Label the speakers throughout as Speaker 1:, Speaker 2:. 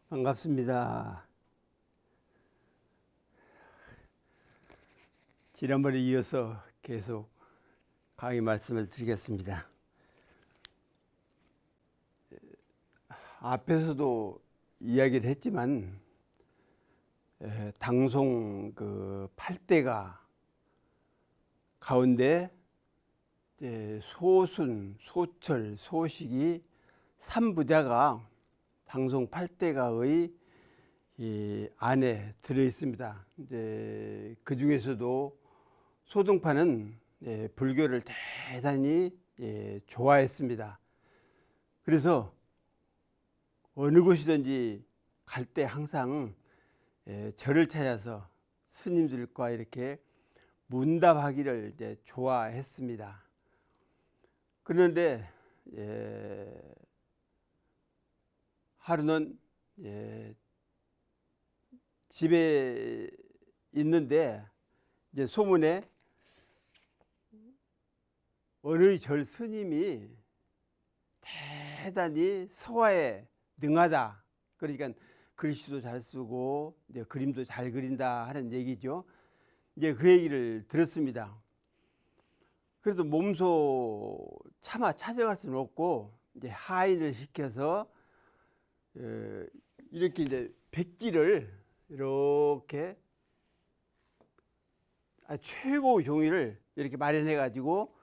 Speaker 1: 반갑습니다. 지난번에 이어서 계속 강의 말씀을 드리겠습니다. 앞에서도 이야기를 했지만 당송 그 8대가 가운데 소순, 소철, 소식이 3부자가 당송 8대가의 이 안에 들어 있습니다. 이제 그 중에서도 소동파는 불교를 대단히 좋아했습니다. 그래서 어느 곳이든지 갈 때 항상 절을 찾아서 스님들과 이렇게 문답하기를 좋아했습니다. 그런데 하루는 집에 있는데 이제 소문에 어느 절 스님이 대단히 서화에 능하다. 그러니까 글씨도 잘 쓰고 이제 그림도 잘 그린다 하는 얘기죠. 이제 그 얘기를 들었습니다. 그래도 몸소 차마 찾아갈 수는 없고 이제 하인을 시켜서 이렇게 이제 백지를 이렇게 최고 종이를 이렇게 마련해 가지고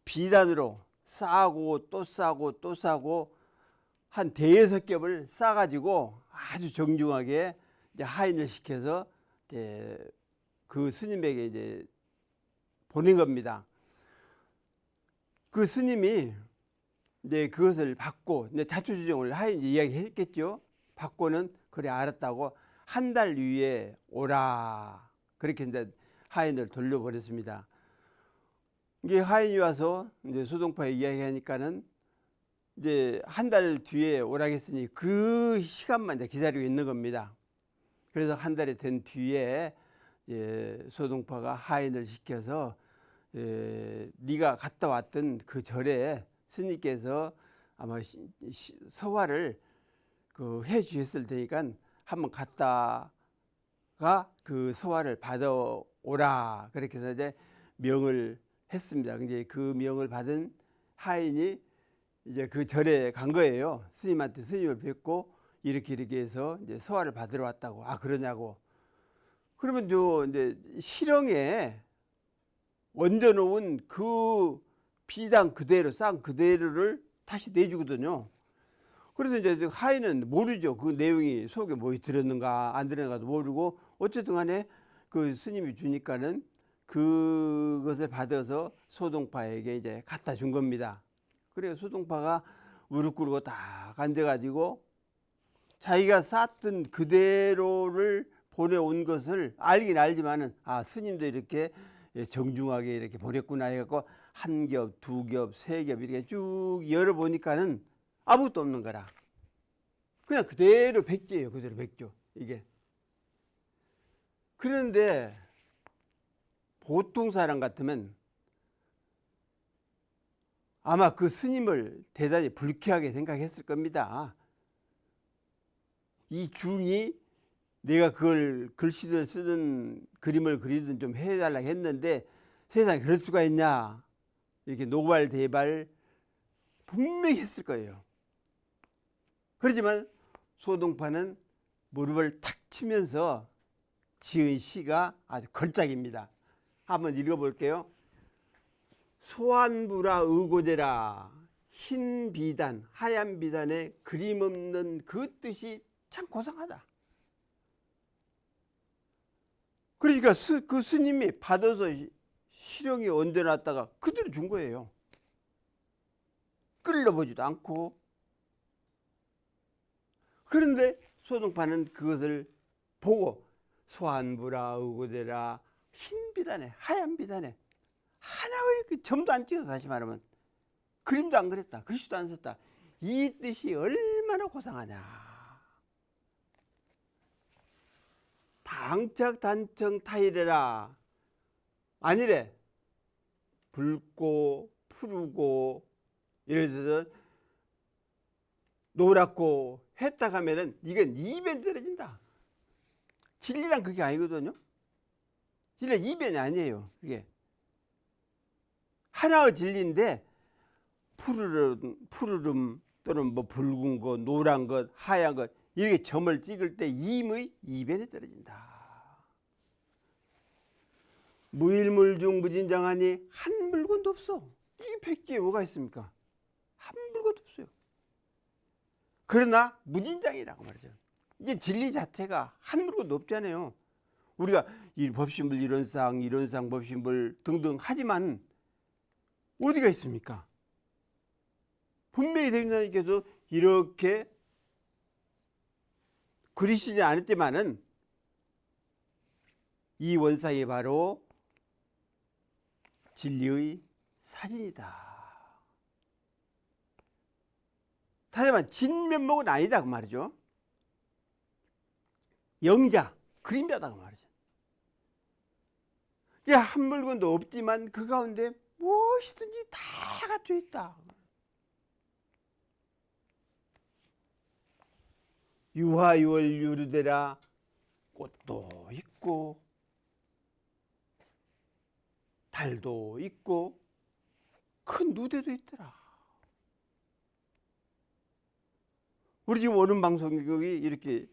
Speaker 1: 비단으로 싸고 또 싸고 또 싸고 한 대여섯 겹을 싸 가지고 아주 정중하게 이제 하인을 시켜서 이제 그 스님에게 이제 보낸 겁니다. 그 스님이 이제 그것을 받고 이제 자초지종을 하인이 이야기했겠죠. 받고는 그래 알았다고 한 달 뒤에 오라 그렇게 이제 하인을 돌려보냈습니다. 이게 하인이 와서 이제 소동파에 이야기하니까는 이제 한 달 뒤에 오라겠으니 그 시간만 이제 기다리고 있는 겁니다. 그래서 한 달이 된 뒤에 소동파가 하인을 시켜서 네가 갔다 왔던 그 절에 스님께서 아마 서화를 해 주셨을 테니까 한번 갔다가 그 서화를 받아오라 그렇게 해서 이제 명을 했습니다. 이제 그 명을 받은 하인이 이제 그 절에 간 거예요. 스님한테 스님을 뵙고 이렇게 해서 이제 서화를 받으러 왔다고. 아 그러냐고. 그러면 저 이제 실형에 얹어놓은 그 비단 그대로 싼 그대로를 다시 내주거든요. 그래서 이제 하인은 모르죠. 그 내용이 속에 뭐 들었는가 안 들었는가도 모르고 어쨌든 간에 그 스님이 주니까는 그것을 받아서 소동파에게 이제 갖다 준 겁니다. 그래서 소동파가 무릎 꿇고 딱 앉아가지고 자기가 쌌던 그대로를 보내온 것을 알긴 알지만은 아 스님도 이렇게 정중하게 이렇게 보냈구나 해갖고 한 겹, 두 겹, 세 겹 이렇게 쭉 열어보니까는 아무것도 없는 거라. 그냥 그대로 백지예요. 그대로 백조 이게. 그런데 보통 사람 같으면 아마 그 스님을 대단히 불쾌하게 생각했을 겁니다. 이 중이 내가 그걸 글씨를 쓰든 그림을 그리든 좀 해달라고 했는데 세상에 그럴 수가 있냐 이렇게 노발대발 분명히 했을 거예요. 그렇지만 소동파는 무릎을 탁 치면서 지은 시가 아주 걸작입니다. 한번 읽어볼게요. 소환부라 의고제라 흰 비단 하얀 비단에 그림 없는 그 뜻이 참 고상하다. 그러니까 그 스님이 받아서 실형이 얹어놨다가 그대로 준 거예요. 끌려보지도 않고. 그런데 소동파는 그것을 보고 소환부라 의고제라 흰 비단에 하얀 비단에 하나의 그 점도 안 찍어서 다시 말하면 그림도 안 그렸다. 글씨도 안 썼다. 이 뜻이 얼마나 고상하냐. 당착 단청 타이래라 아니래. 붉고 푸르고 예를 들어서 노랗고 했다 하면은 이건 이변이 떨어진다. 진리란 그게 아니거든요. 진리는 이변이 아니에요. 그게 하나의 진리인데 푸르름 또는 뭐 붉은 것, 노란 것, 하얀 것 이렇게 점을 찍을 때 임의 이변이 떨어진다. 무일물중 무진장하니 한 물건도 없어. 이게 백지에 뭐가 있습니까? 한 물건도 없어요. 그러나 무진장이라고 말이죠. 이게 진리 자체가 한 물건도 없잖아요. 우리가 이 법신불 이론상 법신불 등등 하지만 어디가 있습니까? 분명히 대중자님께서 이렇게 그리시지 않았지만은 이 원상이 바로 진리의 사진이다. 하지만 진면목은 아니다 그 말이죠. 영자, 그림자다 그 말이죠. 이게 한 물건도 없지만 그 가운데 무엇이든지 다 갖춰 있다. 유화유월 유르되라 꽃도 있고 달도 있고 큰 누대도 있더라. 우리 지금 오는 방송국이 이렇게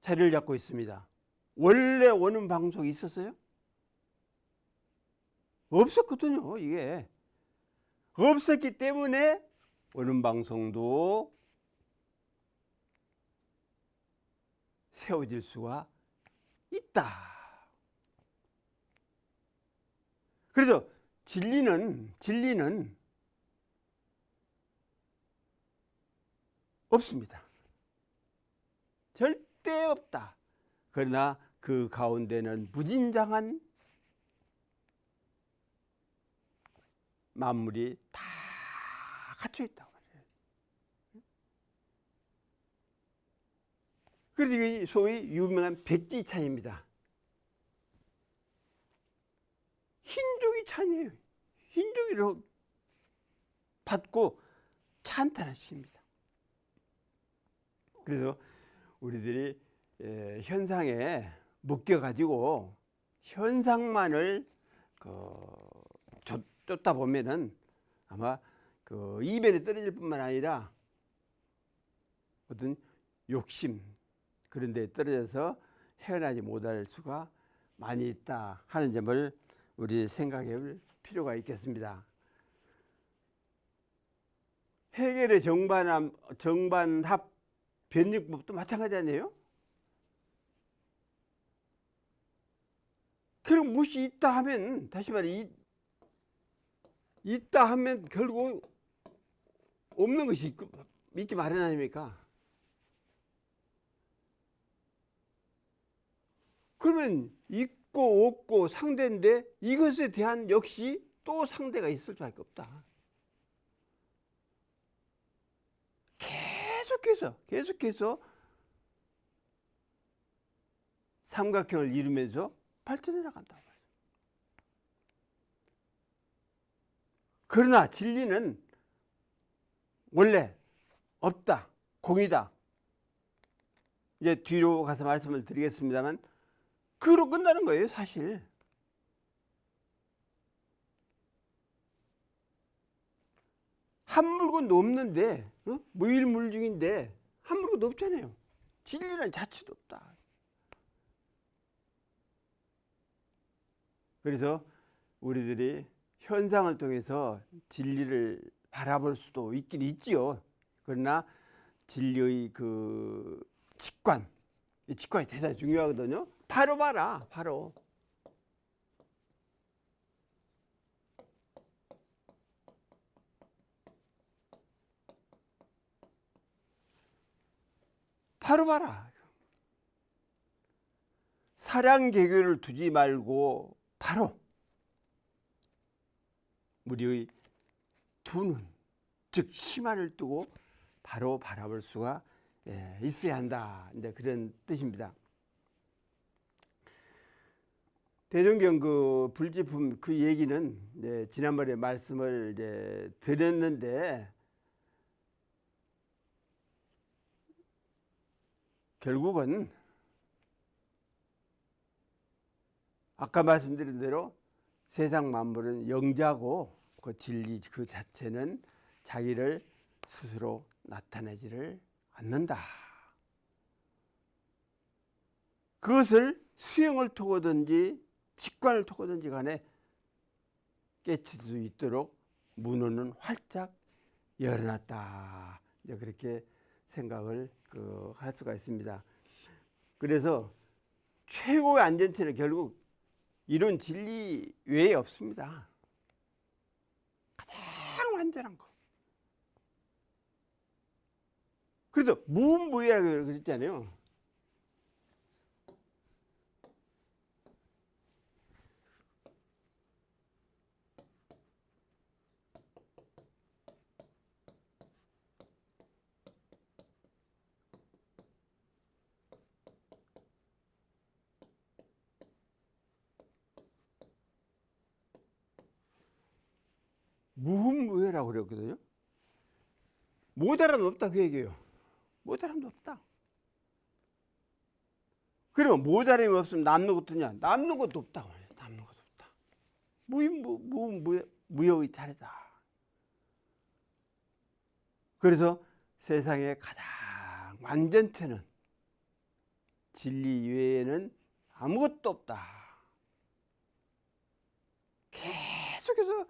Speaker 1: 자리를 잡고 있습니다. 원래 오는 방송이 있었어요? 없었거든요. 이게 없었기 때문에 오는 방송도 세워질 수가 있다. 그래서 진리는 없습니다. 절대 없다. 그러나 그 가운데는 무진장한 만물이 다 갖춰 있다고 말해요. 그래서 이게 소위 유명한 백지찬입니다. 흰종이 찬이에요. 흰종이를 받고 찬탄한 시입니다. 그래서 우리들이 현상에 묶여가지고 현상만을 쫓다 보면은 아마 그 이변에 떨어질 뿐만 아니라 어떤 욕심 그런 데 떨어져서 헤어나지 못할 수가 많이 있다 하는 점을 우리 생각해 볼 필요가 있겠습니다. 해겔의 정반합 변증법도 마찬가지 아니에요? 그럼 무엇이 있다 하면 다시 말해 있다 하면 결국 없는 것이 있기 마련 아닙니까? 그러면 있고 없고 상대인데 이것에 대한 역시 또 상대가 있을 수밖에 없다. 계속해서 삼각형을 이루면서 발전해 나간다. 그러나 진리는 원래 없다, 공이다. 이제 뒤로 가서 말씀을 드리겠습니다만 그로 끝나는 거예요, 사실. 한 물건도 없는데 무일물중인데 한 물건도 없잖아요. 진리는 자체도 없다. 그래서 우리들이 현상을 통해서 진리를 바라볼 수도 있긴 있지요. 그러나 진리의 그 직관, 이 직관이 대단히 중요하거든요. 바로 봐라, 바로. 바로 봐라. 사량개교를 두지 말고 바로 우리의 두 눈, 즉 심안을 뜨고 바로 바라볼 수가 있어야 한다. 이제 그런 뜻입니다. 대종경 그 불지품 그 얘기는 지난번에 말씀을 드렸는데 결국은 아까 말씀드린 대로 세상 만물은 영자고 그 진리 그 자체는 자기를 스스로 나타내지를 않는다. 그것을 수행을 통하든지 직관을 통하든지 간에 깨칠 수 있도록 문호는 활짝 열어놨다. 이제 그렇게 생각을 할 수가 있습니다. 그래서 최고의 안전체는 결국 이런 진리 외에 없습니다. 가장 완전한 거. 그래서 무무이라고 그랬잖아요. 무흠무해라고 그랬거든요. 모자람은 없다 그 얘기예요. 모자람도 없다. 그러면 모자람이 없으면 남는 것도 있냐? 남는 것도 없다. 남는 것도 없다. 무의 차례다. 그래서 세상의 가장 완전체는 진리 외에는 아무것도 없다. 계속해서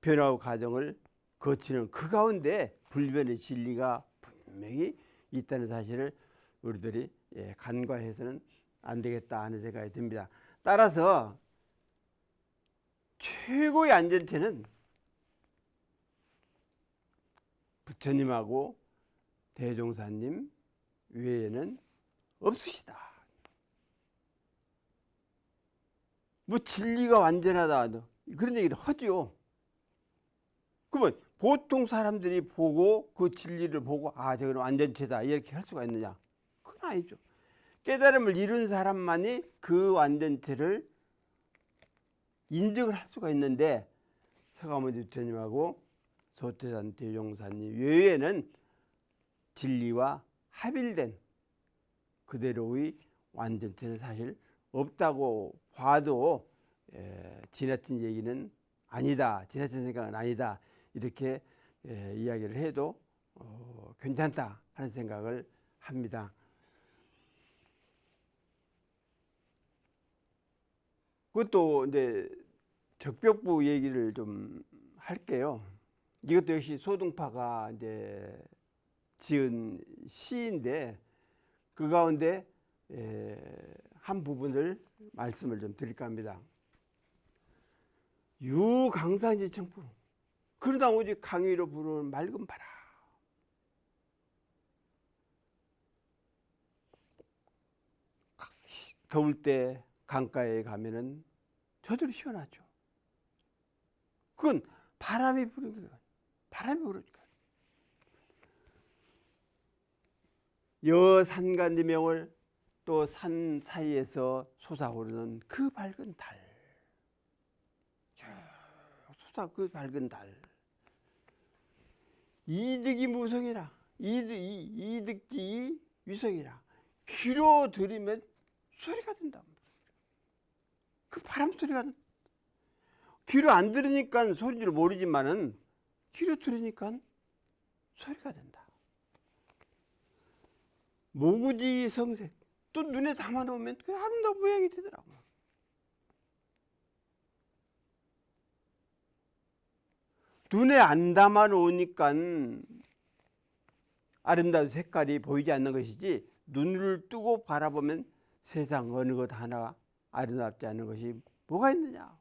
Speaker 1: 변화의 과정을 거치는 그 가운데 불변의 진리가 분명히 있다는 사실을 우리들이 간과해서는 안 되겠다 하는 생각이 듭니다. 따라서 최고의 안전체는 부처님하고 대종사님 외에는 없으시다. 뭐 진리가 완전하다 그런 얘기를 하죠. 그러면 보통 사람들이 보고 그 진리를 보고 저건 완전체다 이렇게 할 수가 있느냐? 그건 아니죠. 깨달음을 이룬 사람만이 그 완전체를 인정을 할 수가 있는데 서가모니 부처님하고 소태산 대종사님 외에는 진리와 합일된 그대로의 완전체는 사실 없다고 봐도 지나친 얘기는 아니다. 지나친 생각은 아니다. 이렇게 이야기를 해도 괜찮다 하는 생각을 합니다. 그것도 이제 적벽부 얘기를 좀 할게요. 이것도 역시 소동파가 이제 지은 시인데 그 가운데 한 부분을 말씀을 좀 드릴까 합니다. 유강산지 청풍 그러다 오직 강위로 부르는 맑은 바람. 더울 때 강가에 가면은 저절로 시원하죠. 그건 바람이 부는 거예요. 바람이 부르니까. 여산간지명을 또 산 사이에서 솟아오르는 그 밝은 달. 그 밝은 달. 이득이 무성이라. 이득지 위성이라. 귀로 들으면 소리가 된다. 그 바람 소리가 귀로 안 들으니까 소리를 모르지만은 귀로 들으니까 소리가 된다. 모구지 성색 또 눈에 담아 놓으면 그 아름다운 모양이 되더라고요. 눈에 안 담아 놓으니까 아름다운 색깔이 보이지 않는 것이지 눈을 뜨고 바라보면 세상 어느 것 하나 아름답지 않은 것이 뭐가 있느냐.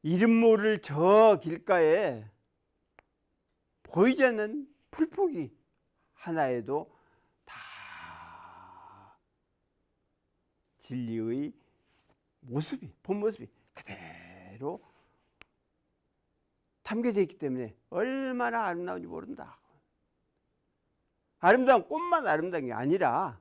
Speaker 1: 이름 모를 저 길가에 보이지 않는 풀포기 하나에도 다 진리의 모습이 본 모습이 그대로 담겨져 있기 때문에 얼마나 아름다운지 모른다. 아름다운 꽃만 아름다운 게 아니라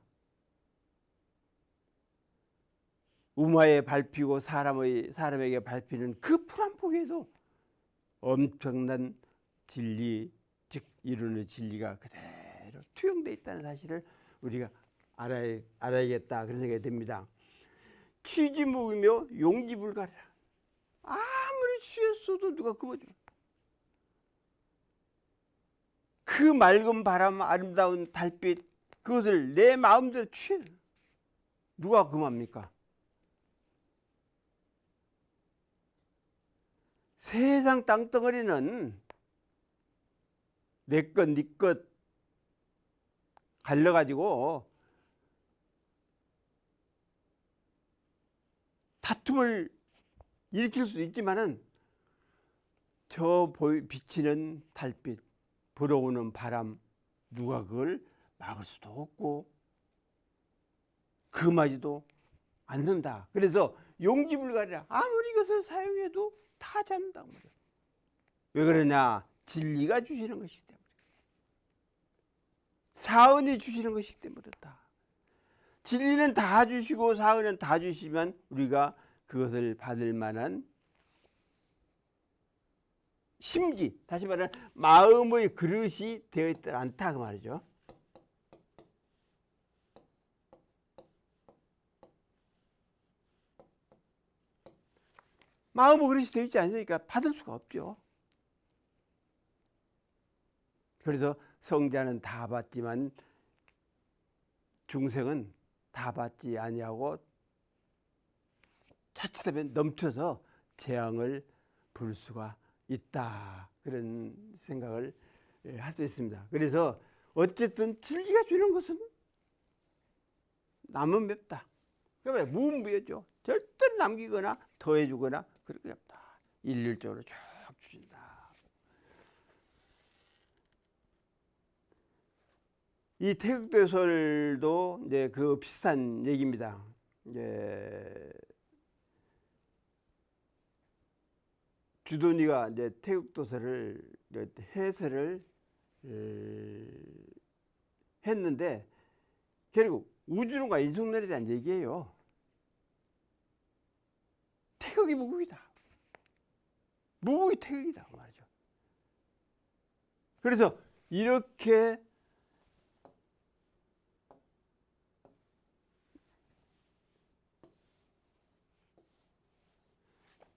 Speaker 1: 우마에 밟히고 사람에게 밟히는 그 풀 한 폭에도 엄청난 진리, 즉 이루는 진리가 그대로 사이로 투영되어 있다는 사실을 우리가 알아야겠다 그런 생각이 듭니다. 취지묵이며 용지불가리라. 아무리 취했어도 누가 그거죠. 그 맑은 바람, 아름다운 달빛, 그것을 내 마음대로 취해. 누가 금합니까? 세상 땅덩어리는 내 것, 네 것 갈려가지고 다툼을 일으킬 수도 있지만은 저 비치는 달빛, 불어오는 바람, 누가 그걸 막을 수도 없고 금하지도 않는다. 그래서 용기불가리라. 아무리 이것을 사용해도 다 하지 않는다고 말이야. 왜 그러냐? 진리가 주시는 것이기 때문에. 사은이 주시는 것이기 때문에 그렇다. 진리는 다 주시고 사은은 다 주시면 우리가 그것을 받을 만한 심기, 다시 말하면 마음의 그릇이 되어 있지 않다 그 말이죠. 마음의 그릇이 되어 있지 않으니까 받을 수가 없죠. 그래서 성자는 다 받지만 중생은 다 받지 아니하고 자칫하면 넘쳐서 재앙을 부를 수가 있다. 그런 생각을 할 수 있습니다. 그래서 어쨌든 진리가 주는 것은 남은 맵다. 그러면 무무여죠. 절대로 남기거나 더해주거나 그럴 게 없다. 일률적으로 쭉 주신다. 이 태극도설도 이제 그 비슷한 얘기입니다. 이제 주돈이가 이제 태극도설을 해설을 했는데 결국 우주론과 인성론에 대한 얘기예요. 태극이 무극이다. 무극이 태극이다 그 말이죠. 그래서 이렇게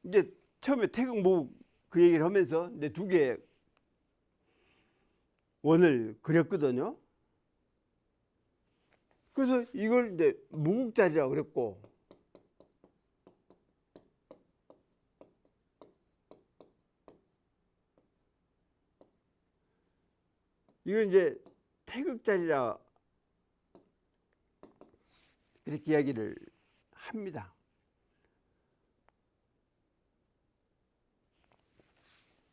Speaker 1: 이제 처음에 태극 무극 그 얘기를 하면서 이제 두 개의 원을 그렸거든요. 그래서 이걸 이제 무극자리라고 그랬고, 이건 이제 태극자리라 이렇게 이야기를 합니다.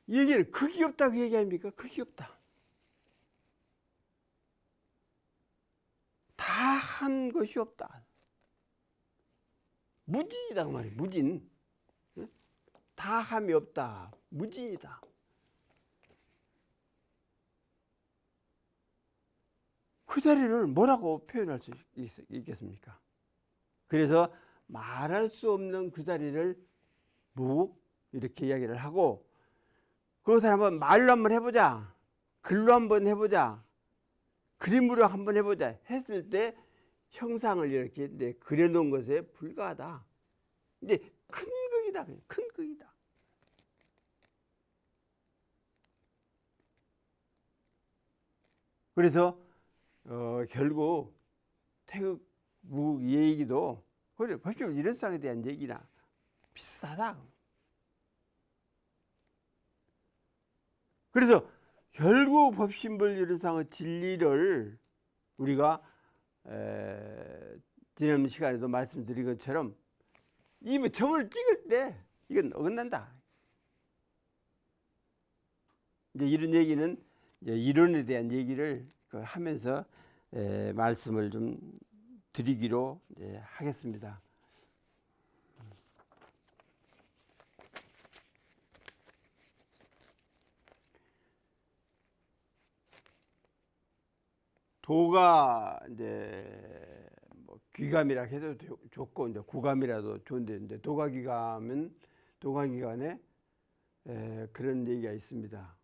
Speaker 1: 이 얘기는 극이 없다 그 얘기 아닙니까? 극이 없다. 다 한 것이 없다. 무진이다 그 말이에요. 무진. 다 함이 없다. 무진이다. 그 자리를 뭐라고 표현할 수 있겠습니까? 그래서 말할 수 없는 그 자리를 묵 이렇게 이야기를 하고, 그것을 한번 말로 한번 해보자, 글로 한번 해보자, 그림으로 한번 해보자 했을 때 형상을 이렇게 그려놓은 것에 불과하다. 이제 큰 극이다. 큰 극이다. 그래서 결국 태극 무극 얘기도 그래 법률 일원상에 대한 얘기나 비슷하다. 그래서 결국 법신불 일원상의 진리를 우리가 지난 시간에도 말씀드린 것처럼 이 점을 찍을 때 이건 어긋난다. 이제 이런 얘기는 이제 이론에 대한 얘기를 하면서 말씀을 좀 드리기로 하겠습니다. 도가 이제 뭐 귀감이라 해도 좋고 이제 구감이라도 좋은데 이제 도가귀감은 도가귀간에 그런 얘기가 있습니다.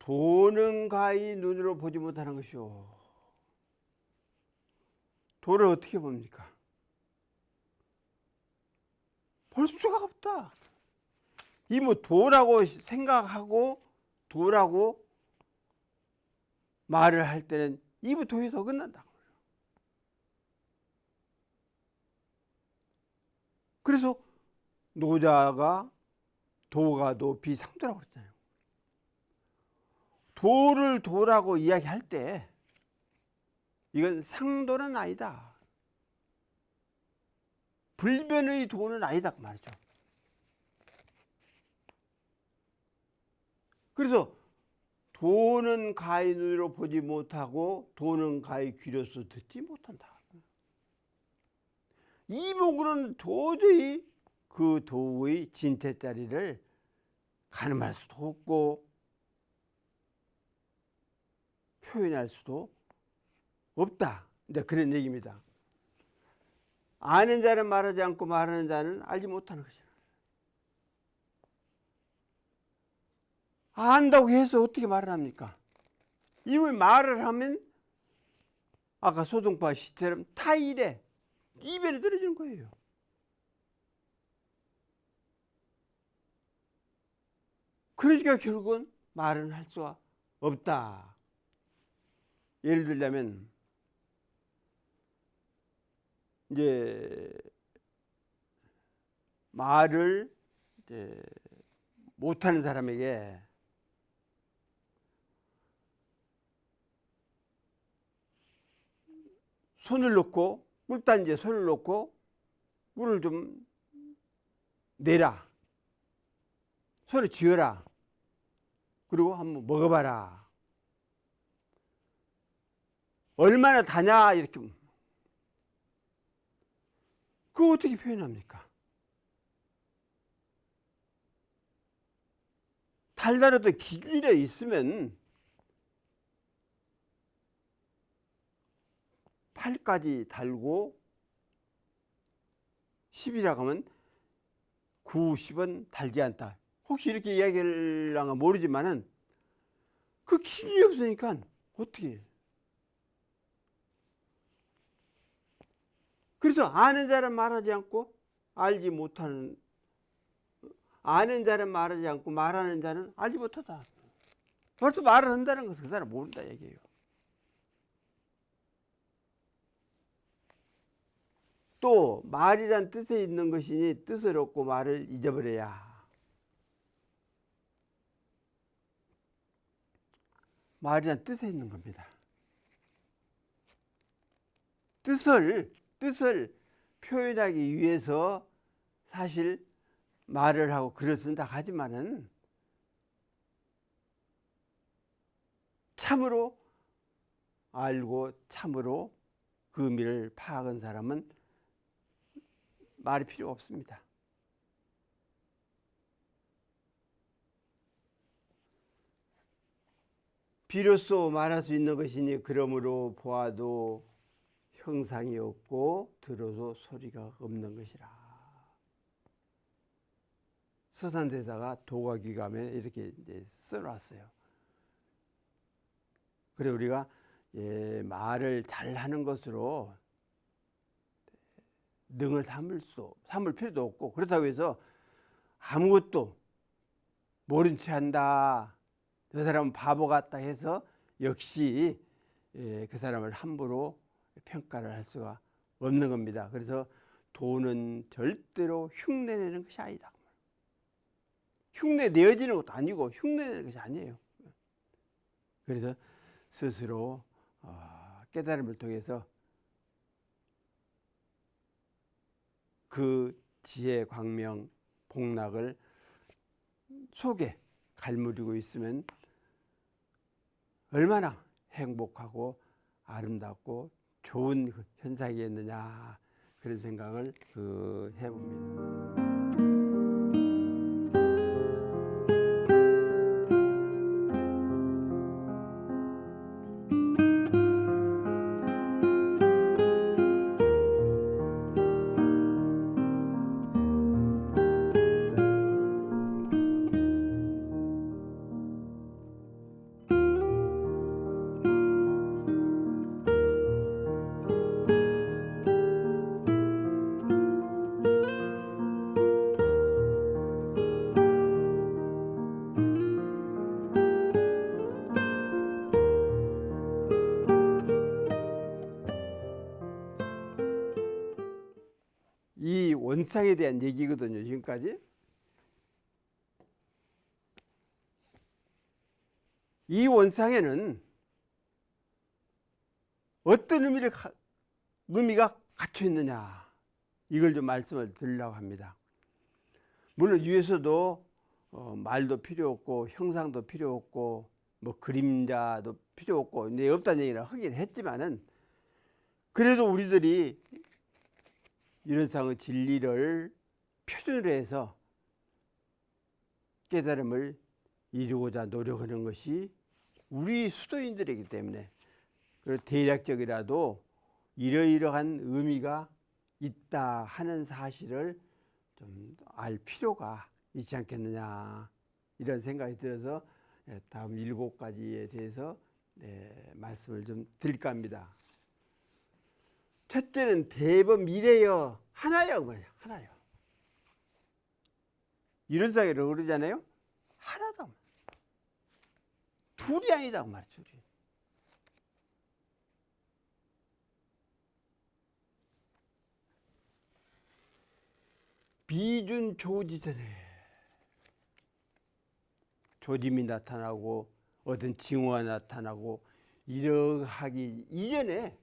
Speaker 1: 도는 가히 눈으로 보지 못하는 것이요. 도를 어떻게 봅니까? 볼 수가 없다. 이 뭐 도라고 생각하고 도라고 말을 할 때는 이부 도에서 어긋난다. 그래서 노자가 도가 비상도라고 그랬잖아요. 도를 도라고 이야기할 때 이건 상도는 아니다. 불변의 도는 아니다 그 말이죠. 그래서 도는 가히 눈으로 보지 못하고 도는 가히 귀로서 듣지 못한다. 이 목으로는 도저히 그 도의 진퇴자리를 가늠할 수도 없고 표현할 수도 없다. 근데 그런 얘기입니다. 아는 자는 말하지 않고 말하는 자는 알지 못하는 것이다. 안다고 해서 어떻게 말을 합니까? 이미 말을 하면 아까 소동파 시처럼 타일에 이변이 떨어지는 거예요. 그러니까 결국은 말은 할 수가 없다. 예를 들자면 이제 말을 이제 못하는 사람에게 손을 놓고 꿀단지에 손을 놓고 꿀을 좀 내라. 손을 쥐어라. 그리고 한번 먹어봐라. 얼마나 다냐 이렇게. 그거 어떻게 표현합니까? 달달하던 기준이 있으면 8까지 달고 10이라고 하면 9, 10은 달지 않다. 혹시 이렇게 이야기할랑가 모르지만은 그 기준이 없으니까 어떻게. 그래서 아는 자는 말하지 않고 알지 못하는, 아는 자는 말하지 않고 말하는 자는 알지 못하다. 벌써 말을 한다는 것은 그 사람 모른다 얘기예요. 또 말이란 뜻에 있는 것이니 뜻을 얻고 말을 잊어버려야. 말이란 뜻에 있는 겁니다. 뜻을 표현하기 위해서 사실 말을 하고 글을 쓴다 하지만은 참으로 알고 참으로 그 의미를 파악한 사람은 말이 필요 없습니다. 비로소 말할 수 있는 것이니 그러므로 보아도 형상이 없고 들어도 소리가 없는 것이라. 서산대사가 도가귀감에 이렇게 이제 써놨어요. 그래 우리가 말을 잘하는 것으로 능을 삼을 필요도 없고, 그렇다고 해서 아무것도 모른 채 한다, 저 사람은 바보 같다 해서 역시 그 사람을 함부로 평가를 할 수가 없는 겁니다. 그래서 도는 절대로 흉내내는 것이 아니다. 흉내내어지는 것도 아니고 흉내내는 것이 아니에요. 그래서 스스로 깨달음을 통해서 그 지혜, 광명, 복락을 속에 갈무리고 있으면 얼마나 행복하고 아름답고 좋은 현상이겠느냐, 그런 생각을 해봅니다. 원상에 대한 얘기거든요. 지금까지. 이 원상에는 어떤 의미가 갇혀 있느냐, 이걸 좀 말씀을 드리려고 합니다. 물론 위에서도 말도 필요 없고 형상도 필요 없고 뭐 그림자도 필요 없고 이제 없다는 얘기를 하긴 했지만은, 그래도 우리들이 유연상의 진리를 표준으로 해서 깨달음을 이루고자 노력하는 것이 우리 수도인들이기 때문에, 그리고 대략적이라도 이러이러한 의미가 있다 하는 사실을 좀 알 필요가 있지 않겠느냐, 이런 생각이 들어서 다음 7가지에 대해서 말씀을 좀 드릴까 합니다. 첫째는 대법 미래여 하나여, 뭐냐, 하나요. 이론상이라고 그러잖아요. 하나다. 둘이 아니다 그 말이죠. 둘이. 비준 조지전에 조짐이 나타나고 어떤 징후가 나타나고 이러하기 이전에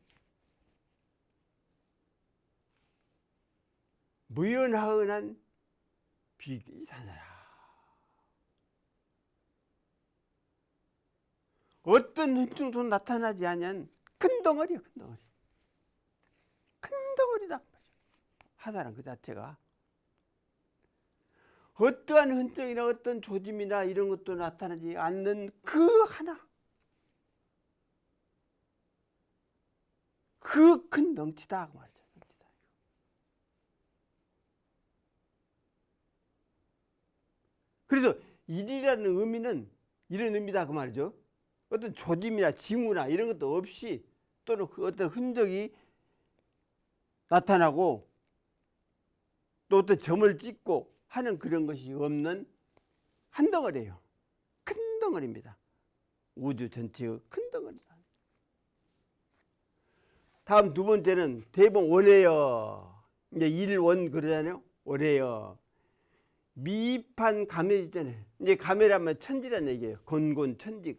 Speaker 1: 무연하은한 비길이 사느라. 어떤 흔적도 나타나지 않은 큰 덩어리야, 큰 덩어리. 큰 덩어리다. 하나란 그 자체가. 어떠한 흔적이나 어떤 조짐이나 이런 것도 나타나지 않는 그 하나. 그 큰 덩치다 그 말이죠. 덩치다. 그래서 일이라는 의미는 이런 의미다 그 말이죠. 어떤 조짐이나 징후나 이런 것도 없이, 또는 그 어떤 흔적이 나타나고 또 어떤 점을 찍고 하는 그런 것이 없는 한 덩어리예요. 큰 덩어리입니다. 우주 전체의 큰 덩어리다. 다음 두 번째는 대본 원해여. 이제 일원 그러잖아요. 원해여. 미판 가멸이잖아요. 이제 가멸하면 천지란 얘기예요. 곤곤 천지.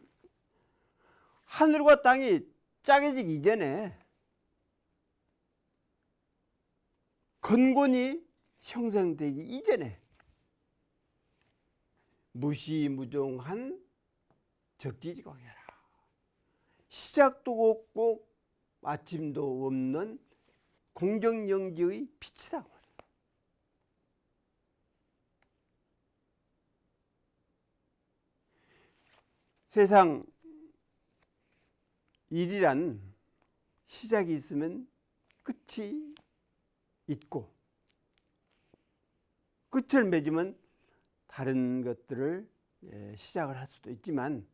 Speaker 1: 하늘과 땅이 짜게지기 이전에 건곤이 형성되기 이전에 무시무종한 적지지광이라. 시작도 없고 마침도 없는 공정영지의 빛이다. 세상 일이란 시작이 있으면 끝이 있고, 끝을 맺으면 다른 것들을 시작을 할 수도 있지만,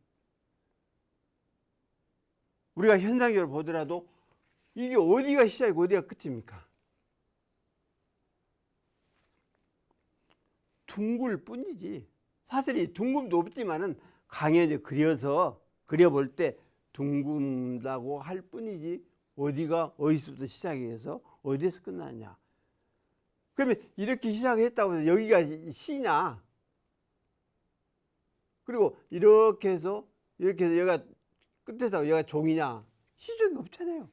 Speaker 1: 우리가 현상적으로 보더라도 이게 어디가 시작이고 어디가 끝입니까? 둥글 뿐이지. 사실 이 둥금도 없지만은 강에 이제 그려볼 때 둥근다고 할 뿐이지, 어디가 어디서부터 시작해서 어디에서 끝나냐. 그러면 이렇게 시작했다고 해서 여기가 시냐? 그리고 이렇게 해서 여기가 끝에서 여기가 종이냐? 시종이 없잖아요.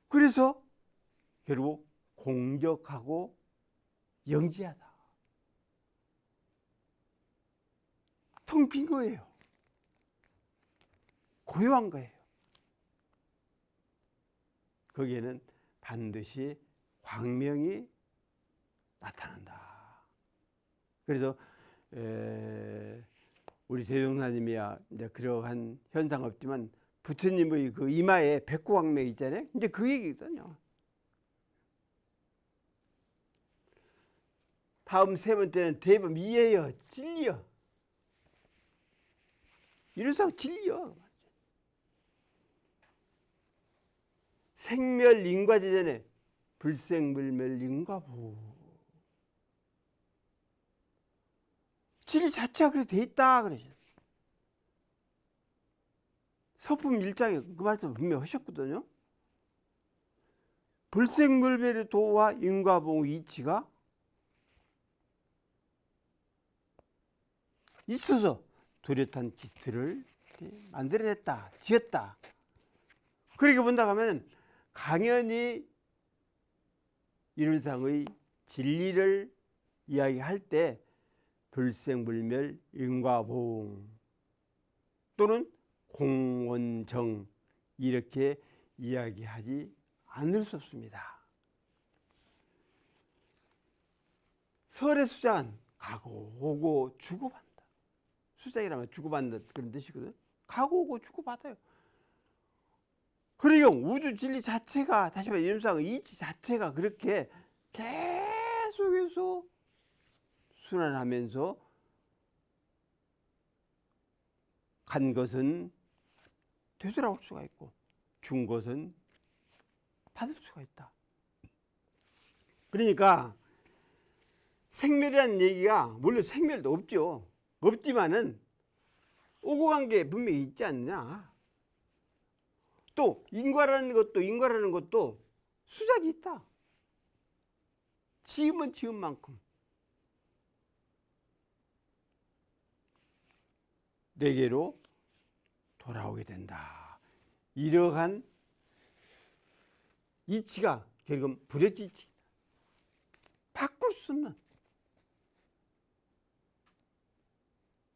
Speaker 1: 그래서 결국 공적하고 영지하다. 텅 빈 거예요. 고요한 거예요. 거기에는 반드시 광명이 나타난다. 그래서 우리 대종사님이야 이제 그러한 현상 없지만 부처님의 그 이마에 백구광명 있잖아요. 이제 그 얘기거든요. 다음 세 번째는 대법 이해여, 진리여. 이래서 진리여. 생멸 인과지전에 불생불멸 인과부. 진리 자체가 그렇게 돼 있다 그러죠. 서품 1장에 그 말씀 분명히 하셨거든요. 불생물별의 도와 인과봉의 이치가 있어서 뚜렷한 기틀을 만들어냈다, 지었다. 그렇게 본다고 하면 강연히 이론상의 진리를 이야기할 때 불생불멸 인과보응 또는 공원정 이렇게 이야기하지 않을 수 없습니다. 설의 수장은 가고 오고 주고받는다. 수장이라면 주고받는 그런 뜻이거든. 가고 오고 주고받아요. 그러니까 우주 진리 자체가, 다시 말해 이론상의 이치 자체가 그렇게 계속해서 순환하면서 간 것은 되돌아올 수가 있고 준 것은 받을 수가 있다. 그러니까 생멸이라는 얘기가 물론 생멸도 없죠. 없지만은 오고 간 게 분명히 있지 않냐. 또 인과라는 것도 수작이 있다. 지음은 지은 만큼 내게로 돌아오게 된다. 이러한 이치가 결국은 불의지치, 바꿀 수 없는,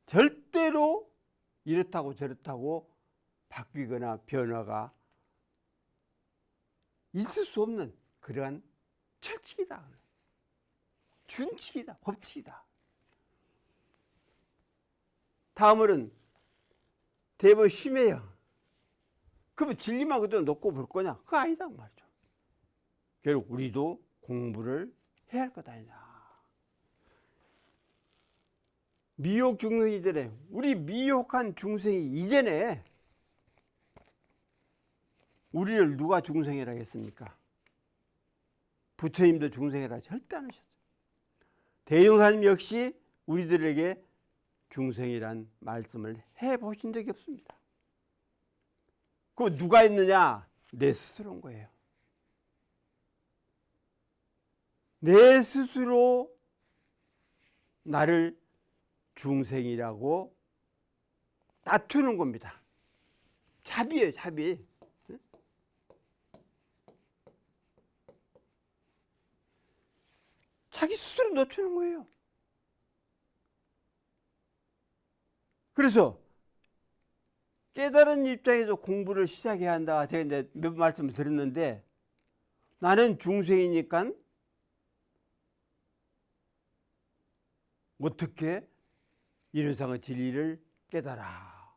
Speaker 1: 절대로 이렇다고 저렇다고 바뀌거나 변화가 있을 수 없는 그러한 철칙이다. 준칙이다. 법칙이다. 다음으로는 대번 심해요. 그러면 진리만 그대로 놓고 볼 거냐? 그거 아니다 말이죠. 결국 우리도 공부를 해야 할 것 아니냐. 미혹 중생이 전에, 우리 미혹한 중생이 이전에 우리를 누가 중생이라 했습니까? 부처님도 중생이라 절대 안 하셨어요. 대종사님 역시 우리들에게 중생이란 말씀을 해보신 적이 없습니다. 그럼 누가 했느냐? 내 스스로인 거예요. 내 스스로 나를 중생이라고 다투는 겁니다. 자비예요, 자비. 자기 스스로 놓치는 거예요. 그래서 깨달은 입장에서 공부를 시작해야 한다. 제가 이제 몇 말씀을 드렸는데, 나는 중생이니까 어떻게 이론상의 진리를 깨달아.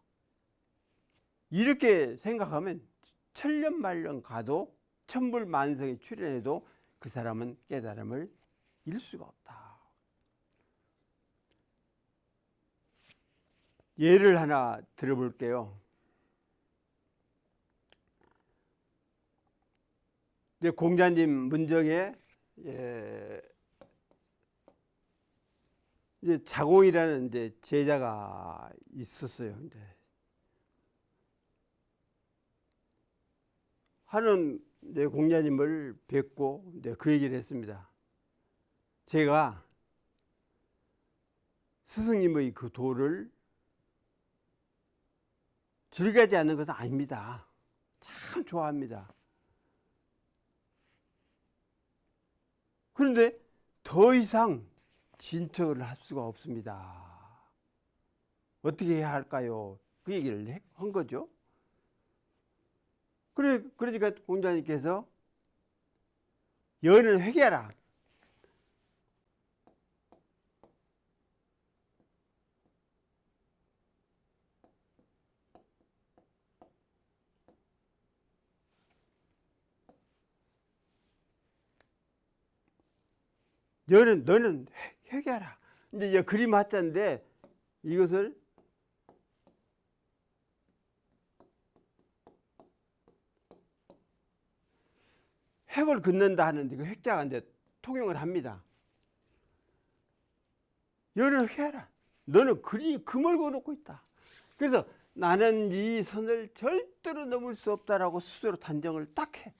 Speaker 1: 이렇게 생각하면 천년만년 가도 천불만성에 출연해도 그 사람은 깨달음을 잃을 수가 없다. 예를 하나 들어볼게요. 이제 공자님 문정에 이제 자공이라는 이제 제자가 있었어요. 이제 하는 이제 공자님을 뵙고 이제 그 얘기를 했습니다. 제가 스승님의 그 도를 즐기지 않는 것은 아닙니다. 참 좋아합니다. 그런데 더 이상 진척을 할 수가 없습니다. 어떻게 해야 할까요? 그 얘기를 한 거죠. 그러니까 공자님께서 여는 회개하라. 너는 회개하라. 이제 그림 하자인데 이것을 획을 긋는다 하는데 그 획자가 이제 통용을 합니다. 너는 회개하라. 너는 금을 그어놓고 있다. 그래서 나는 이 선을 절대로 넘을 수 없다라고 스스로 단정을 딱 해.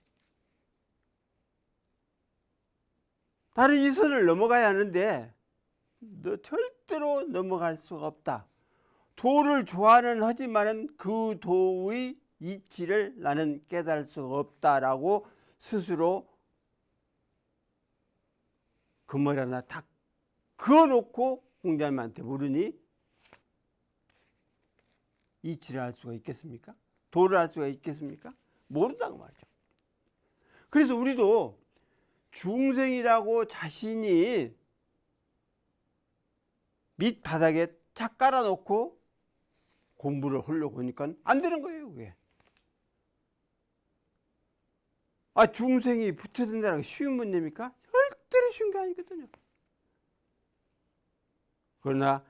Speaker 1: 나는 이 선을 넘어가야 하는데 너 절대로 넘어갈 수가 없다. 도를 좋아는 하지만은 그 도의 이치를 나는 깨달을 수가 없다라고 스스로 금을 하나 탁 그어놓고 공자님한테 물으니 이치를 할 수가 있겠습니까? 도를 할 수가 있겠습니까? 모른다고 말이죠. 그래서 우리도 중생이라고 자신이 밑바닥에 착 깔아놓고 공부를 하려고 하니까 안 되는 거예요, 그게. 중생이 부처된다는 게 쉬운 문제입니까? 절대로 쉬운 게 아니거든요. 그러나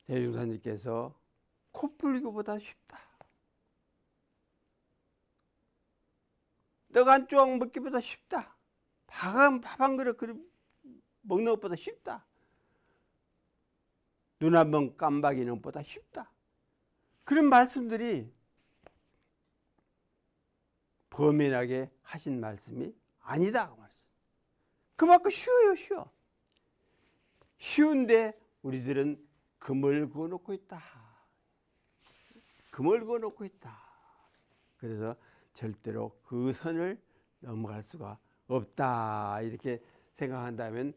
Speaker 1: 대중사님께서 코 풀기보다 쉽다. 떡 한 조각 먹기보다 쉽다. 밥 한 그릇 먹는 것보다 쉽다. 눈 한 번 깜박이는 것보다 쉽다. 그런 말씀들이 범인하게 하신 말씀이 아니다. 그만큼 쉬워요, 쉬워. 쉬운데 우리들은 금을 그어놓고 있다. 금을 그어놓고 있다. 그래서 절대로 그 선을 넘어갈 수가 없다. 이렇게 생각한다면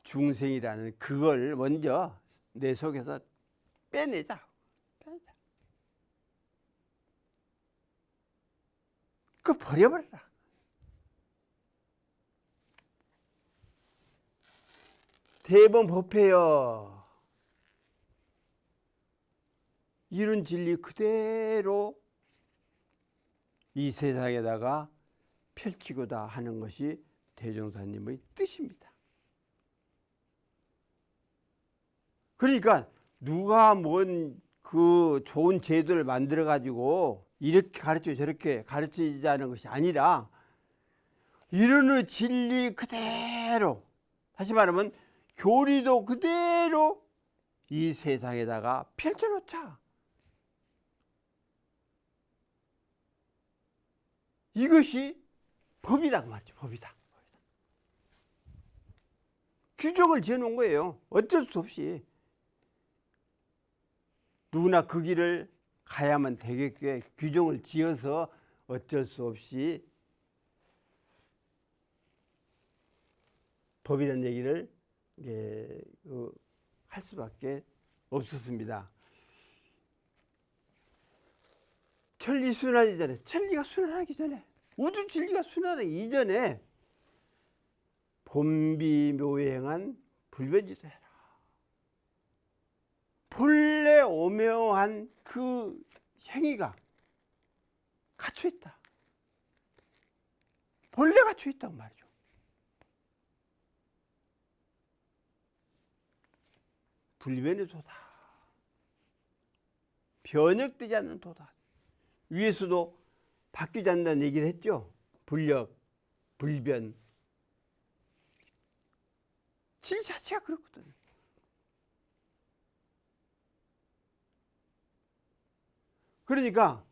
Speaker 1: 중생이라는 그걸 먼저 내 속에서 빼내자. 그거 버려버려라. 대번 법회여. 이런 진리 그대로 이 세상에다가 펼치고다 하는 것이 대종사님의 뜻입니다. 그러니까 누가 뭔 그 좋은 제도를 만들어 가지고 이렇게 가르치고 저렇게 가르치자는 것이 아니라 이르는 진리 그대로, 다시 말하면 교리도 그대로 이 세상에다가 펼쳐놓자. 이것이 법이다 그 말이죠. 법이다. 규정을 지어놓은 거예요. 어쩔 수 없이. 누구나 그 길을 가야만 되겠게 규정을 지어서 어쩔 수 없이 법이라는 얘기를 할 수밖에 없었습니다. 천리 순환하기 전에, 천리가 순환하기 전에, 우주 진리가 순환하기 이전에 본비묘행한 불변지도해라. 본래 오묘한 그 행위가 갇혀있다. 본래 갇혀있다고 말이죠. 불변의 도다. 변혁되지 않는 도다. 위에서도 바뀌지 않는다는 얘기를 했죠. 불력, 불변. 질 자체가 그렇거든요. 그러니까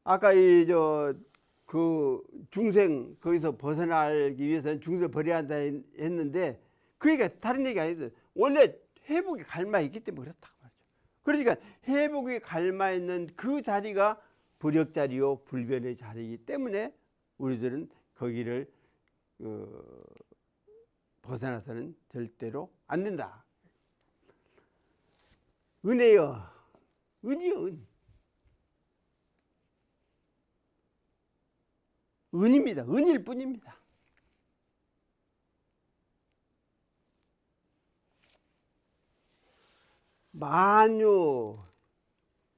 Speaker 1: 아까 그 중생 거기서 벗어나기 위해서는 중생을 버려야 한다 했는데 그 얘기가 다른 얘기가 아니거든. 원래 회복이 갈마 있기 때문에 그렇다고 말이죠. 그러니까 회복이 갈마 있는 그 자리가 불역 자리요 불변의 자리이기 때문에 우리들은 거기를 벗어나서는 절대로 안 된다. 은혜요. 은이요, 은. 은입니다. 은일 뿐입니다. 만유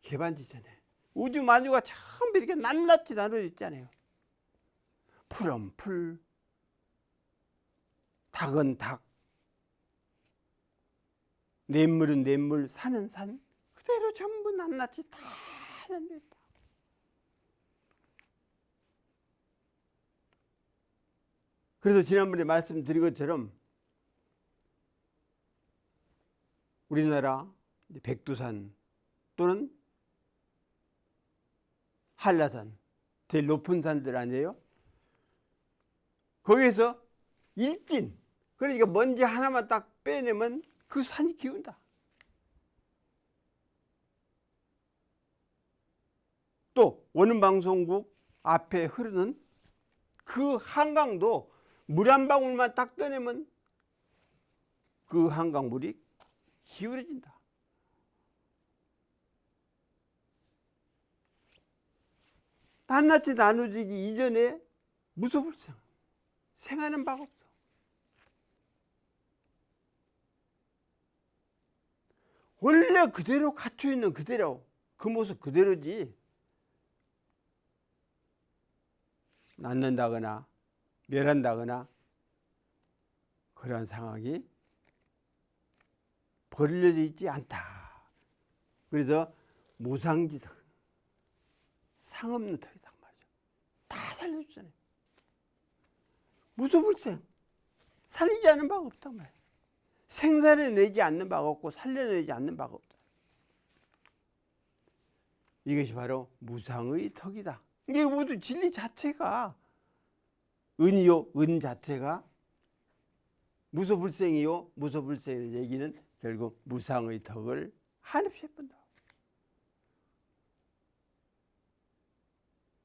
Speaker 1: 개반지잖아요. 우주 만유가 전부 이렇게 낱낱이 나눠져 있잖아요. 풀은 풀, 닭은 닭, 냇물은 냇물, 산은 산, 그대로 전부 낱낱이 다 나눠져 있다. 그래서 지난번에 말씀드린 것처럼 우리나라 백두산 또는 한라산, 제일 높은 산들 아니에요? 거기에서 일진, 그러니까 먼지 하나만 딱 빼내면 그 산이 기운다. 또 원흥방송국 앞에 흐르는 그 한강도 물 한 방울만 딱 떠내면 그 한강물이 기울어진다. 낱낱이 나누지기 이전에 무섭을 생하는 바가 없어. 원래 그대로 갇혀 있는 그대로 그 모습 그대로지. 낳는다거나 멸한다거나 그런 상황이 벌려져 있지 않다. 그래서 무상지덕, 상없는 턱이다 말이죠. 다 살려주잖아요. 무소불생, 살리지 않는 바가 없단 말이에요. 생살해내지 않는 바가 없고 살려내지 않는 바가 없다. 이것이 바로 무상의 턱이다. 이게 모두 진리 자체가 은이요, 은 자체가 무소불생이요, 무소불생의 얘기는 결국 무상의 덕을 한없이 해본다.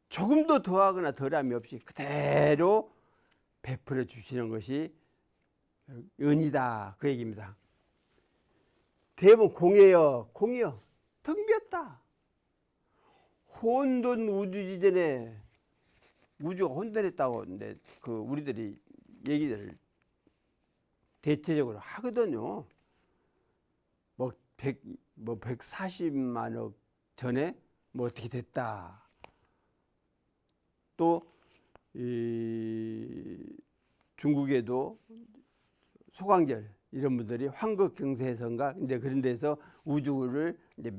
Speaker 1: 조금도 더하거나 덜함이 없이 그대로 베풀어 주시는 것이 은이다, 그 얘기입니다. 대부분 공예여, 공이여, 턱 비었다. 혼돈 우주지전에 우주가 혼돈했다고 근데 그 우리들이 얘기를 대체적으로 하거든요. 뭐 140만억 전에 뭐 어떻게 됐다. 또 중국에도 소광절 이런 분들이 황극경세선가 이제 그런 데서 우주를 이제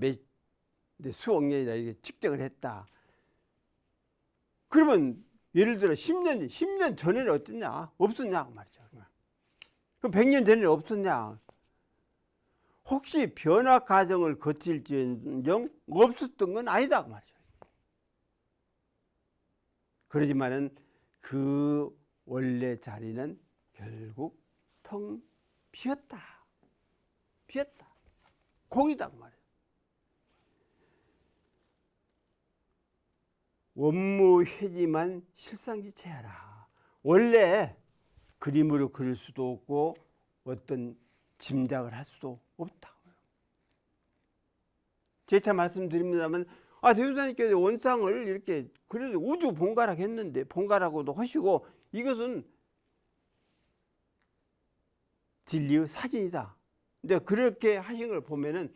Speaker 1: 수억 년이라 이렇게 측정을 했다. 그러면 예를 들어 10년 전에는 어땠냐? 없었냐 말이죠. 그럼 100년 전에는 없었냐? 혹시 변화 과정을 거칠지언정 없었던 건 아니다 말이죠. 그러지만은 그 원래 자리는 결국 텅 비었다. 비었다. 공이다 말이에요. 원무회지만 실상지체하라. 원래 그림으로 그릴 수도 없고 어떤 짐작을 할 수도 없다. 재차 말씀드립니다만 대유사님께서 원상을 이렇게 그래도 우주 본가락 했는데 본가라고도 하시고 이것은 진리의 사진이다. 근데 그렇게 하신 걸 보면은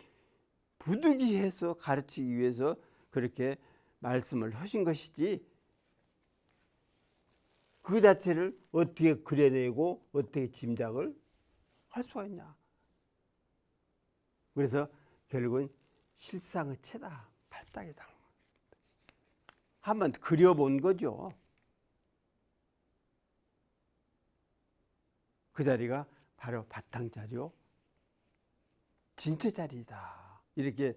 Speaker 1: 부득이해서 가르치기 위해서 그렇게 말씀을 하신 것이지 그 자체를 어떻게 그려내고 어떻게 짐작을 할 수가 있냐. 그래서 결국은 실상의 체다. 발딱이다. 한번 그려본 거죠. 그 자리가 바로 바탕자리요. 진짜 자리다. 이렇게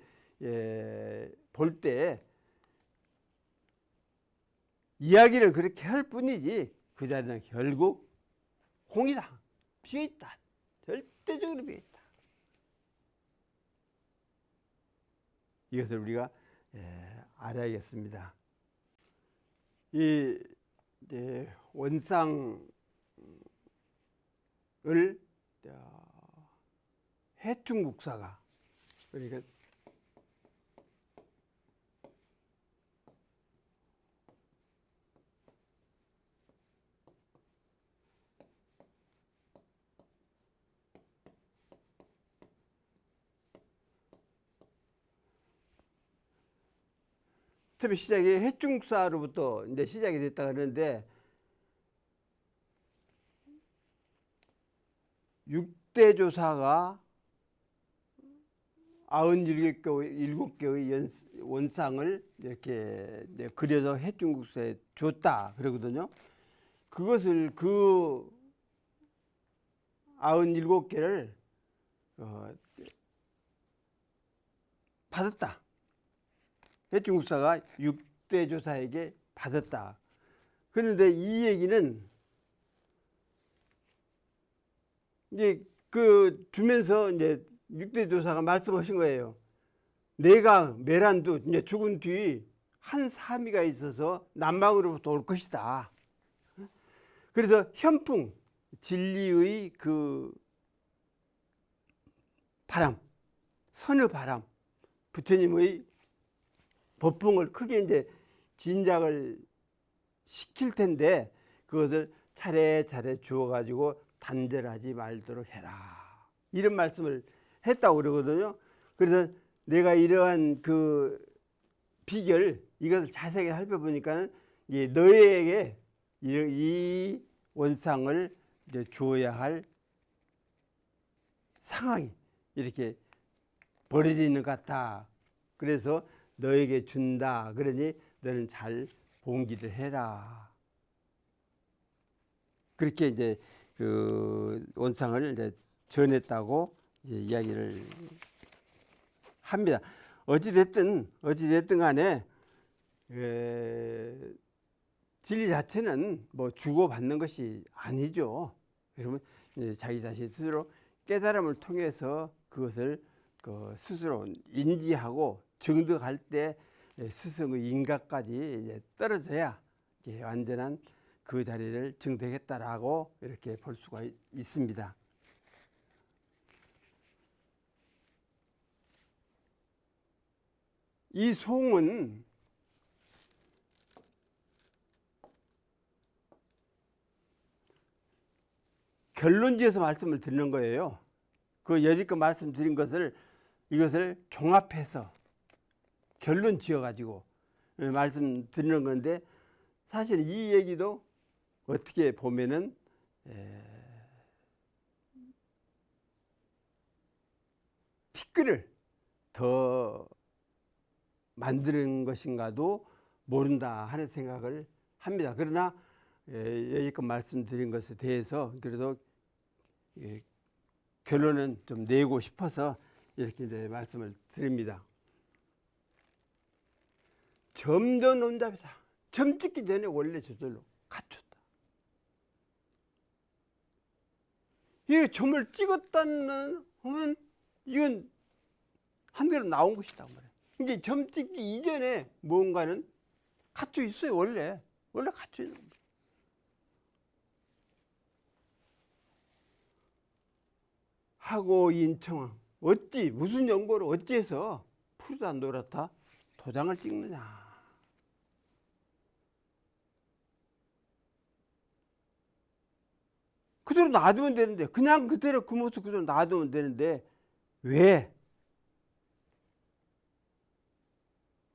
Speaker 1: 볼 때 이야기를 그렇게 할 뿐이지 그 자리는 결국 공이다. 비어있다. 절대적으로 비어있다. 이것을 우리가 알아야겠습니다. 이 원상을 해충국사가 그러니까 처음에 시작이 해충국사로부터 이제 시작이 됐다 그러는데 6대 조사가 97개의 원상을 이렇게 그려서 해충국사에 줬다 그러거든요. 그것을 그 97개를 받았다. 해충국사가 6대 6대 조사에게 받았다. 그런데 이 얘기는 이제 그 주면서 이제 6대 조사가 말씀하신 거예요. 내가 메란도 이제 죽은 뒤 한 사미가 있어서 남방으로부터 올 것이다. 그래서 현풍, 진리의 그 바람, 선의 바람, 부처님의 법풍을 크게 이제 진작을 시킬 텐데 그것을 차례차례 주어가지고 단절하지 말도록 해라. 이런 말씀을 했다고 그러거든요. 그래서 내가 이러한 그 비결, 이것을 자세하게 살펴보니까 너희에게 이 원상을 이제 주어야 할 상황이 이렇게 벌어져 있는 것 같다. 그래서 너에게 준다. 그러니 너는 잘 봉기를 해라. 그렇게 이제 그 원상을 이제 전했다고 이제 이야기를 합니다. 어찌됐든 간에 진리 자체는 뭐 주고받는 것이 아니죠. 그러면 자기 자신 스스로 깨달음을 통해서 그것을 그 스스로 인지하고 정득할 때 스승의 인가까지 떨어져야 완전한 그 자리를 증득했다라고 이렇게 볼 수가 있습니다. 이 송은 결론지어서 말씀을 드리는 거예요. 그 여지껏 말씀드린 이것을 종합해서 결론 지어가지고 말씀드리는 건데, 사실 이 얘기도 어떻게 보면은 티끌을 더 만드는 것인가도 모른다 하는 생각을 합니다. 그러나 여기껏 말씀드린 것에 대해서 그래도 결론은 좀 내고 싶어서 이렇게 이제 말씀을 드립니다. 점도 논답이다. 점 찍기 전에 원래 저절로 갖췄다. 이 점을 찍었다는 하면 이건 한대로 나온 것이다 말이에요. 이게 점 찍기 이전에 뭔가는 갖춰 있어요. 원래 갖춰 있는 거예요. 하고 인청왕, 어찌 무슨 연고로 어찌해서 푸르다 노랗다 도장을 찍느냐. 그대로 놔두면 되는데, 그냥 그대로 그 모습 그대로 놔두면 되는데 왜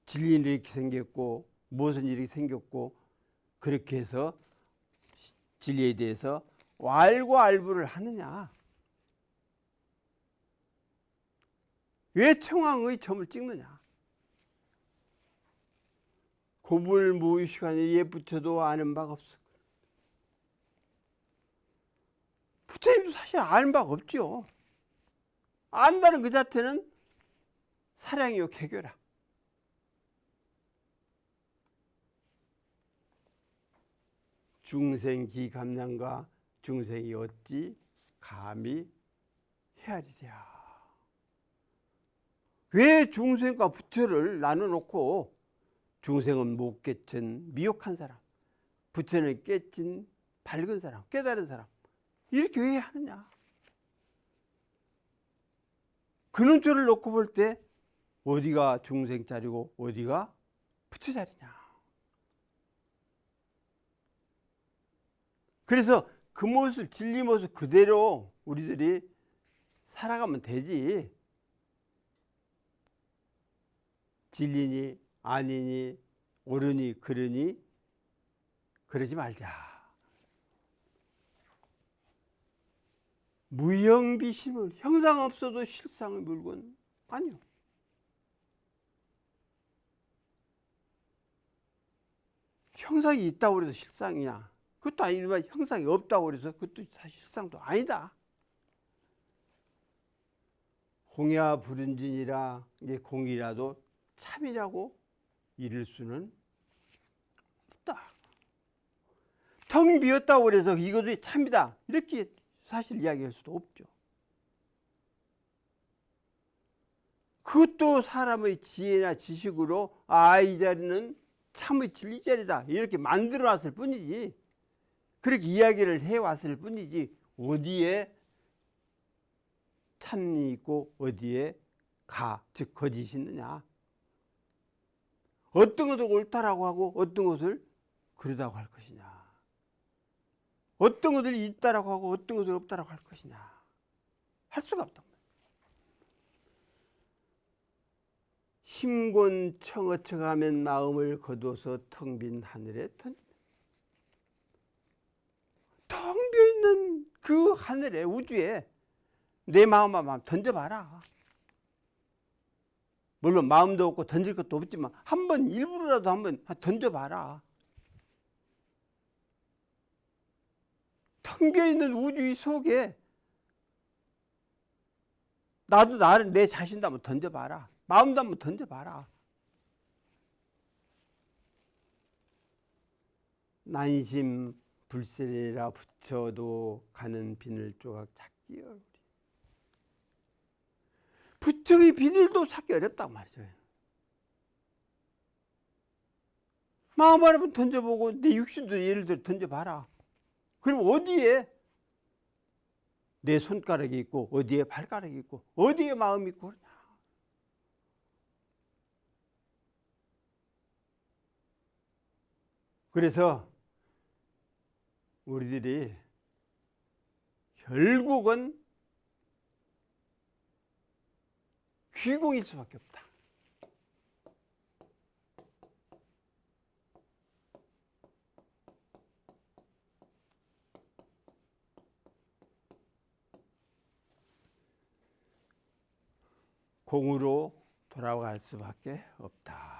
Speaker 1: 진리는 이렇게 생겼고 무엇은 이렇게 생겼고 그렇게 해서 진리에 대해서 왈고알부를 하느냐. 왜 청왕의 점을 찍느냐. 고불무의시간에 예 붙여도 아는 바가 없어. 부처님도 사실 아는 바가 없죠. 안다는 그 자체는 사량이요 개교라. 중생기 감량과 중생이 어찌 감히 헤아리랴. 왜 중생과 부처를 나눠놓고 중생은 못 깨친 미혹한 사람, 부처는 깨친 밝은 사람, 깨달은 사람 이렇게 왜 하느냐. 그 눈초를 놓고 볼 때 어디가 중생 자리고 어디가 부처 자리냐. 그래서 그 모습, 진리 모습 그대로 우리들이 살아가면 되지. 진리니 아니니 옳으니 그르니 그러지 말자. 무형비심을, 형상 없어도 실상의 물건 아니요. 형상이 있다고 해서 실상이냐. 그것도 아니지만 형상이 없다고 해서 그것도 사실 실상도 아니다. 공야 불은진이라 이게 공이라도 참이라고 이를 수는 텅 비었다고 그래서 이것이 참이다 이렇게 사실 이야기할 수도 없죠. 그것도 사람의 지혜나 지식으로 이 자리는 참의 진리 자리다 이렇게 만들어 놨을 뿐이지, 그렇게 이야기를 해왔을 뿐이지, 어디에 참이 있고 어디에 즉 거짓이 있느냐, 어떤 것을 옳다라고 하고 어떤 것을 그러다고 할 것이냐, 어떤 것을 있다라고 하고 어떤 것을 없다라고 할 것이냐, 할 수가 없다. 심곤청어청하면 마음을 거두어서 텅 빈 하늘에 던진다. 텅 비어있는 그 하늘에, 우주에 내 마음만 던져봐라. 물론 마음도 없고 던질 것도 없지만 한번 일부러라도 한번 던져봐라. 텅 비어있는 우주 속에 나도 나를, 내 자신도 한번 던져봐라. 마음도 한번 던져봐라. 난심 불세리라 붙여도 가는 비늘 조각 찾기 어렵다. 부쩍이 비늘도 찾기 어렵단 말이죠. 마음 한번 던져보고 내 육신도 예를 들어 던져봐라. 그럼 어디에 내 손가락이 있고 어디에 발가락이 있고 어디에 마음이 있고 그러냐. 그래서 우리들이 결국은 귀공일 수밖에 없다. 공으로 돌아갈 수밖에 없다.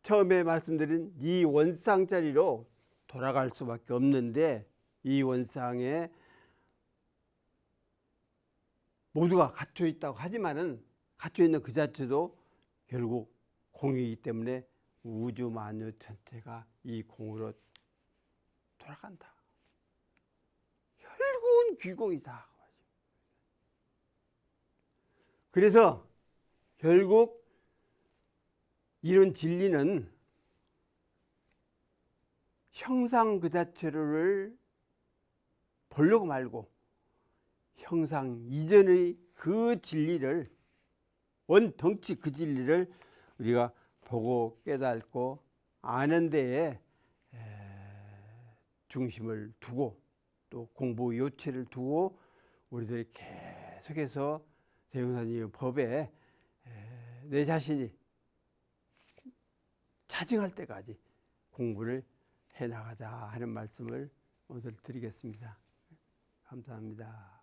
Speaker 1: 처음에 말씀드린 이 원상 자리로 돌아갈 수밖에 없는데, 이 원상에 모두가 갇혀 있다고 하지만은 갇혀 있는 그 자체도 결국 공이기 때문에 우주 만유 전체가 이 공으로 돌아간다. 결국은 귀공이다. 그래서 결국 이런 진리는 형상 그 자체를 보려고 말고 형상 이전의 그 진리를, 원덩치 그 진리를 우리가 보고 깨닫고 아는 데에 중심을 두고 또 공부 요체를 두고 우리들이 계속해서 대흥사님의 법에 내 자신이 차증할 때까지 공부를 해나가자 하는 말씀을 오늘 드리겠습니다. 감사합니다.